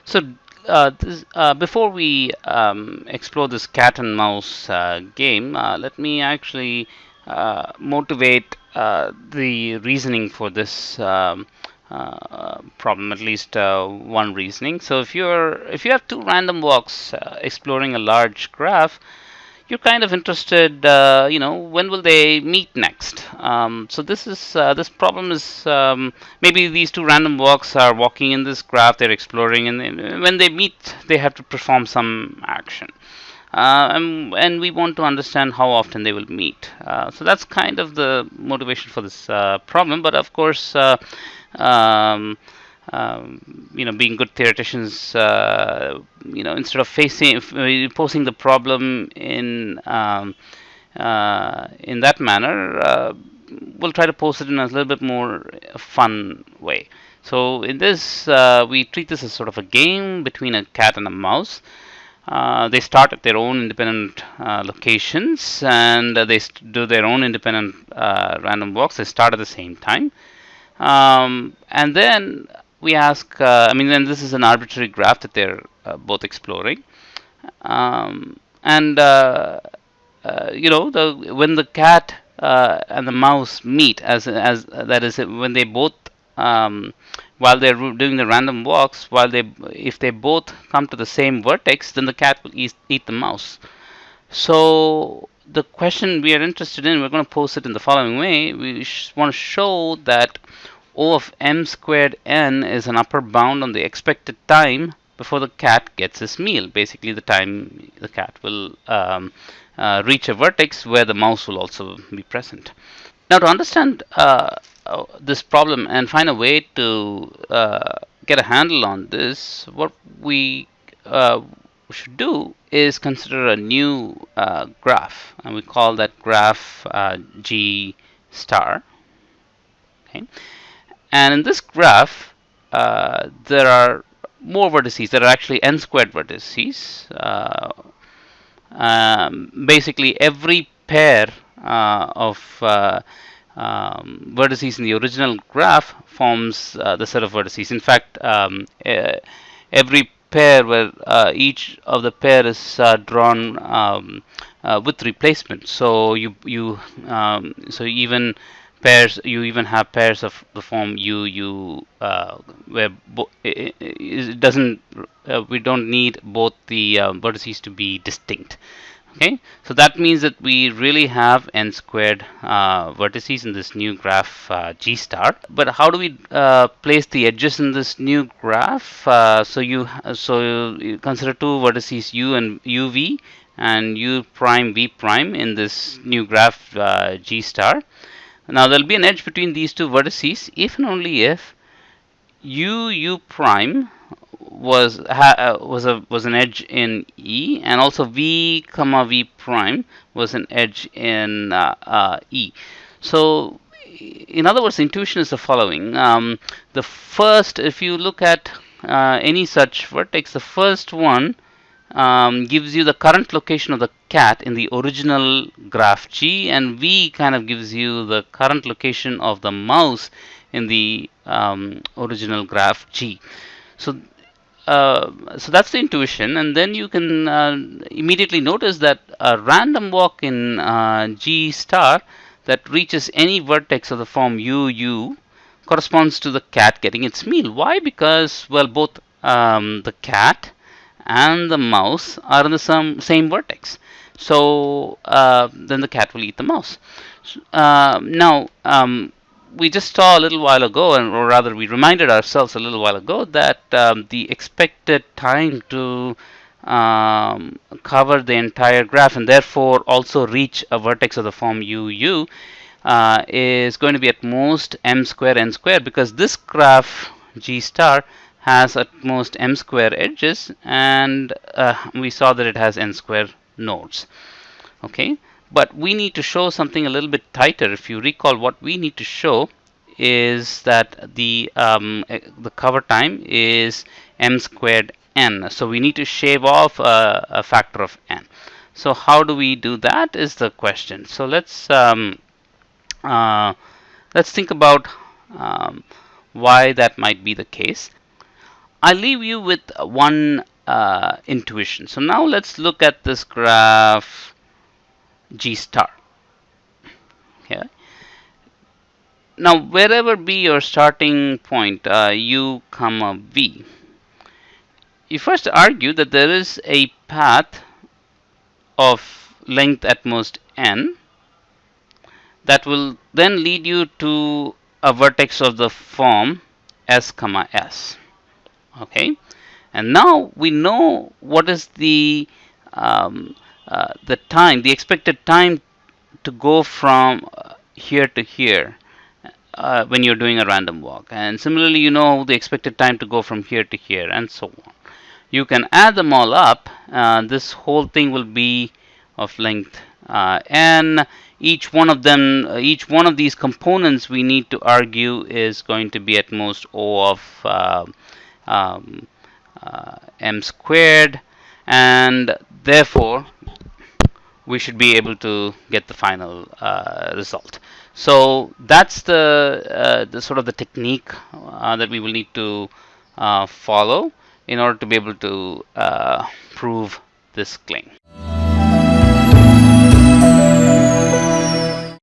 So before we explore this cat and mouse game, let me actually motivate the reasoning for this problem, at least one reasoning. So if you have two random walks exploring a large graph, you're kind of interested, when will they meet next? So this problem is, maybe these two random walks are walking in this graph, they're exploring, and when they meet, they have to perform some action. And we want to understand how often they will meet. So that's kind of the motivation for this problem. But of course, um, being good theoreticians, instead of posing the problem in that manner, we'll try to pose it in a little bit more fun way. So in this, we treat this as sort of a game between a cat and a mouse. They start at their own independent locations, and they do their own independent random walks. They start at the same time. And then we ask, then this is an arbitrary graph that they're both exploring. And when the cat and the mouse meet, as that is, when they both, while they're doing the random walks, if they both come to the same vertex, then the cat will eat the mouse. So the question we are interested in, we're going to pose it in the following way. We want to show that O of m squared n is an upper bound on the expected time before the cat gets his meal. Basically, the time the cat will reach a vertex where the mouse will also be present. Now, to understand this problem and find a way to get a handle on this, what we should do is consider a new graph, and we call that graph G star. Okay, and in this graph, there are more vertices. There are actually n squared vertices. Basically, every pair of vertices in the original graph forms the set of vertices. In fact, every pair where each of the pair is drawn with replacement. So you even have pairs of the form u where it doesn't we don't need both the vertices to be distinct. Okay, so that means that we really have n squared vertices in this new graph G star. But how do we place the edges in this new graph? So you consider two vertices u and uv and u prime v prime in this new graph G star. Now there will be an edge between these two vertices if and only if u prime was an edge in E, and also v comma v prime was an edge in E. So in other words, the intuition is the following. The first, if you look at any such vertex, the first one gives you the current location of the cat in the original graph G, and V kind of gives you the current location of the mouse in the original graph G. So that's the intuition, and then you can immediately notice that a random walk in G star that reaches any vertex of the form UU corresponds to the cat getting its meal. Why? Because, well, both the cat and the mouse are in the same vertex. So then the cat will eat the mouse. Now, we just saw a little while ago, or rather we reminded ourselves a little while ago, that the expected time to cover the entire graph and therefore also reach a vertex of the form UU is going to be at most m square n square, because this graph G star has at most m square edges, and we saw that it has n square nodes. Okay, but we need to show something a little bit tighter. If you recall, what we need to show is that the cover time is m squared n. So we need to shave off a factor of n. So how do we do that is the question. So let's think about why that might be the case. I leave you with one intuition. So now let's look at this graph G star. Okay. Now wherever be your starting point, u comma v, you first argue that there is a path of length at most n that will then lead you to a vertex of the form s comma s. Okay, and now we know what is the time, the expected time to go from here to here when you're doing a random walk, and similarly you know the expected time to go from here to here, and so on. You can add them all up. This whole thing will be of length n. Each one of them, each one of these components we need to argue is going to be at most O of um, m squared, and therefore we should be able to get the final result. So that's the sort of the technique that we will need to follow in order to be able to prove this claim.